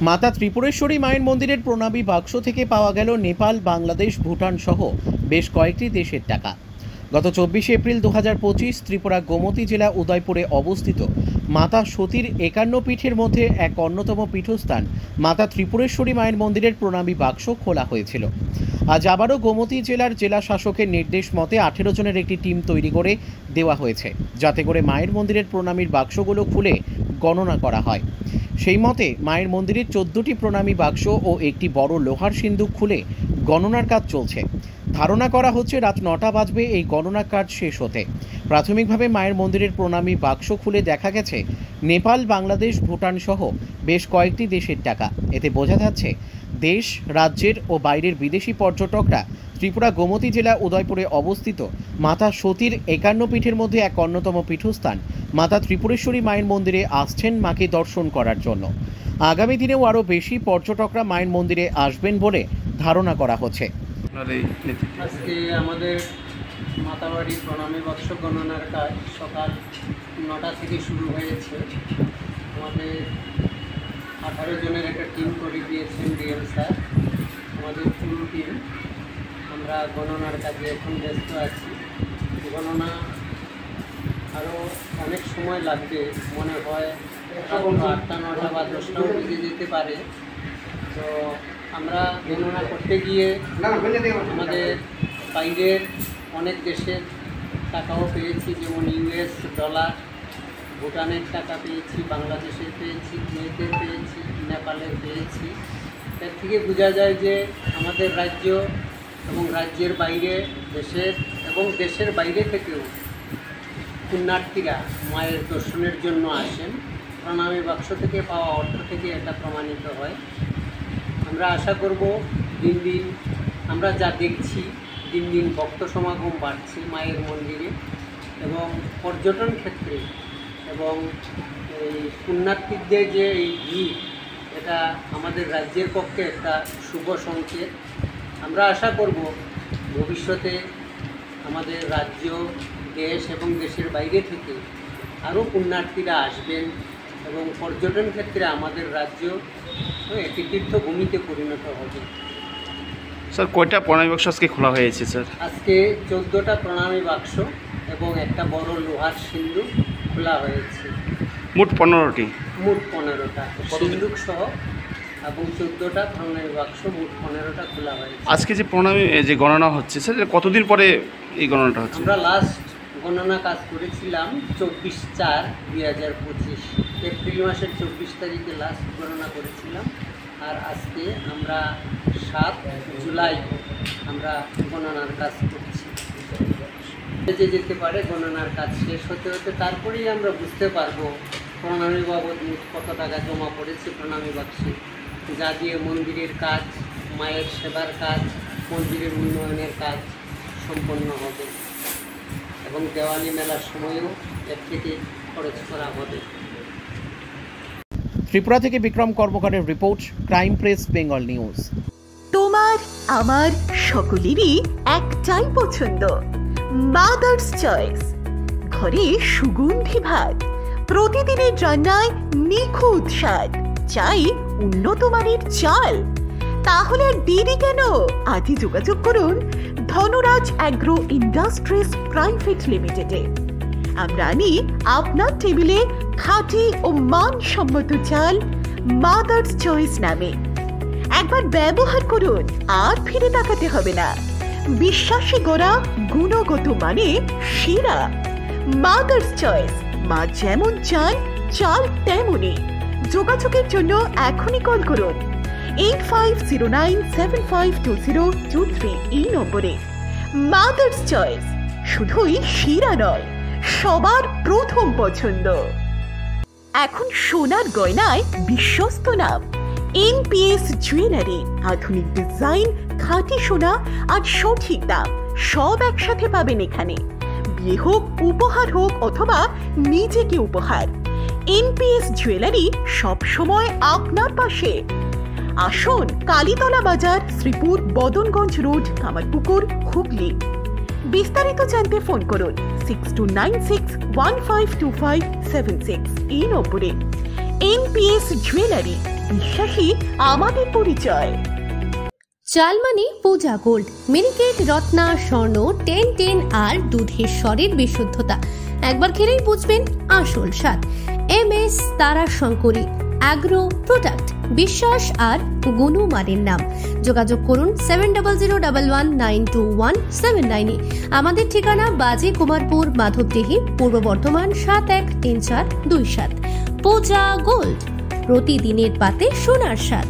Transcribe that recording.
মাতা ত্রিপুরেশ্বরী মায়ের মন্দিরের প্রণামী বাক্স থেকে পাওয়া গেল নেপাল, বাংলাদেশ, ভুটান সহ বেশ কয়েকটি দেশের টাকা। গত 24 এপ্রিল 2025 ত্রিপুরা গোমতী জেলা উদয়পুরে অবস্থিত মাতা সতীর 51 পীঠের মধ্যে এক অন্যতম পীঠস্থান মাতা ত্রিপুরেশ্বরী মায়ের মন্দিরের প্রণামী বাক্স খোলা হয়েছিল। আজ আবারও গোমতী জেলার জেলা শাসকের নির্দেশ মতে 18 জনের একটি টিম তৈরি করে দেওয়া হয়েছে, যাতে করে মায়ের মন্দিরের প্রণামীর বাক্সগুলো খুলে গণনা করা হয়। সেই মতে মায়ের মন্দিরের 14টি প্রণামী বাক্স ও একটি বড় লোহার সিন্দুক খুলে গণনার কাজ চলছে। ধারণা করা হচ্ছে রাত 9টা বাজবে এই গণনা কাজ শেষ হতে। প্রাথমিকভাবে মায়ের মন্দিরের প্রণামী বাক্স খুলে দেখা গেছে নেপাল, বাংলাদেশ, ভুটান সহ বেশ কয়েকটি দেশের টাকা। এতে বোঝা যাচ্ছে দেশ, রাজ্যের ও বাইরের বিদেশি পর্যটকরা ত্রিপুরা গোমতী জেলা উদয়পুরে অবস্থিত মাতা সতীর 51 পীঠের মধ্যে এক অন্যতম পীঠস্থান মাতা ত্রিপুরেশ্বরী মায়ের মন্দিরে আসছেন মাকে দর্শন করার জন্য। আগামী দিনেও আরও বেশি পর্যটকরা মায়ের মন্দিরে আসবেন বলে ধারণা করা হচ্ছে। আজকে আমাদের মাতাবাড়ি প্রণামী বাক্স গণনার কাজ সকাল 9টা থেকে শুরু হয়েছে। আমাদের 18 জনের একটা টিম করে দিয়েছেন ডিএম স্যার, আমাদের পুরো টিম। আমরা গণনার কাজে এখন ব্যস্ত আছি। গণনা আরও অনেক সময় লাগবে, মনে হয় 8টা, 9টা বা 10টাও বেজে যেতে পারে। তো আমরা গণনা করতে গিয়ে আমাদের বাইরের অনেক দেশের টাকাও পেয়েছি, যেমন ইউএস ডলার, ভুটানের টাকা পেয়েছি, বাংলাদেশের পেয়েছি, কুয়েতের পেয়েছি, নেপালের পেয়েছি। এর থেকে বোঝা যায় যে আমাদের রাজ্য এবং রাজ্যের বাইরে দেশের এবং দেশের বাইরে থেকেও পুণ্যার্থীরা মায়ের দর্শনের জন্য আসেন। প্রণামী বাক্স থেকে পাওয়া অর্থ থেকে এটা প্রমাণিত হয়। আমরা আশা করব দিন দিন আমরা যা দেখছি, দিন দিন ভক্ত সমাগম বাড়ছে মায়ের মন্দিরে এবং পর্যটন ক্ষেত্রে এবং এই পুণ্যার্থীদের যে এই ভিড়, এটা আমাদের রাজ্যের পক্ষে একটা শুভ সংকেত। আমরা আশা করব ভবিষ্যতে আমাদের রাজ্য, দেশ এবং দেশের বাইরে থেকে আরও পুণ্যার্থীরা আসবেন এবং পর্যটন ক্ষেত্রে আমাদের রাজ্য একটি তীর্থভূমিতে পরিণত হবে। স্যার, কয়টা প্রণামী বাক্স আজকে খোলা হয়েছে স্যার? আজকে 14টা প্রণামী বাক্স এবং একটা বড় লোহার সিন্দুক খোলা হয়েছে। মোট 15টি। মোট 15টা সিন্দুক সহ এবং 14টা প্রণামী বাক্স, মোট 15টা খোলা হয়েছে। আজকে যে প্রণামী যে গণনা হচ্ছে স্যার, কতদিন পরে এই গণনাটা হচ্ছে? আমরা লাস্ট গণনা কাজ করেছিলাম 24/4/2025 এপ্রিল মাসের 24 তারিখে লাস্ট গণনা করেছিলাম। আর আজকে আমরা 7 জুলাই আমরা গণনার কাজ করছি। যেতে পারে গণনার কাজ শেষ হতে হতে, তারপরেই আমরা বুঝতে পারবো প্রণামী বাবদ কত টাকা জমা পড়েছে প্রণামী বাক্সে, যা দিয়ে মন্দিরের কাজ, মায়ের সেবার কাজ, মন্দিরের উন্নয়নের কাজ সম্পন্ন হবে এবং দেওয়ালি মেলার সময়ও এর থেকে খরচ করা হবে। ত্রিপুরা থেকে বিক্রম কর্মকারের report, crime press, Bengal news. তোমার আমার সকলেরই একটাই পছন্দ, মাদার্স চয়েস। ঘরে সুগন্ধি ভাত, প্রতিদিনের রান্নায় নিখুঁত স্বাদ, চাই উন্নত মানের চাল। তাহলে আর দেরি কেন? আজই যোগাযোগ করুন ধনরাজ অ্যাগ্রো ইন্ডাস্ট্রিজ প্রাইভেট লিমিটেডে। আমরা আনি আপনার টেবিলে খাঁটি ও মানসম্মত চাল মাদার্স চয়েস নামে। একবার ব্যবহার করুন, আর ফিরে তাকাতে হবে না। বিশ্বাসী গোড়া, গুণগত মানে সেরা। মাদার্স চয়েস, মা যেমন চান চাল তেমনই। যোগাযোগের জন্য এখনই কল করুন 8509752023 এই নম্বরে। মাদার্স চয়েস শুধুই সেরা নয়, সবার প্রথম পছন্দ। এখন সোনার গয়নায় বিশ্বস্ত নাম এনপিএস জুয়েলারি। আধুনিক ডিজাইন, খাঁটি সোনা আর সঠিক দাম সব একসাথে পাবেন এখানে। বিয়ে হোক, উপহার হোক অথবা নিজেকে উপহার, এনপিএস জুয়েলারি সব সময় আপনার পাশে। আসুন কালীতলা বাজার, শ্রীপুর, বদনগঞ্জ রোড, কামারপুকুর, হুগলি। বিস্তারিত জানতে ফোন করুন 6296152576 এই নম্বরে। NPS জুয়েলারি, বিশ্বাসী আমাদের পরিচয়। চালমানি পূজা গোল্ড, মিনিকেট, রত্না, স্বর্ণ, 10-10 আর দুধের স্বরের বিশুদ্ধতা। একবার খেলেই বুঝবেন আসল স্বাদ। MS তারা শঙ্করী অ্যাগ্রো প্রোডাক্ট, বিশ্বাস আর গুণমানের নাম। যোগাযোগ করুন 7001192179 আমাদের ঠিকানা বাজে কুমারপুর, মাধবদেহি, পূর্ব বর্ধমান 713427। পূজা গোল্ড, প্রতিদিনের পাতে সোনার স্বাদ।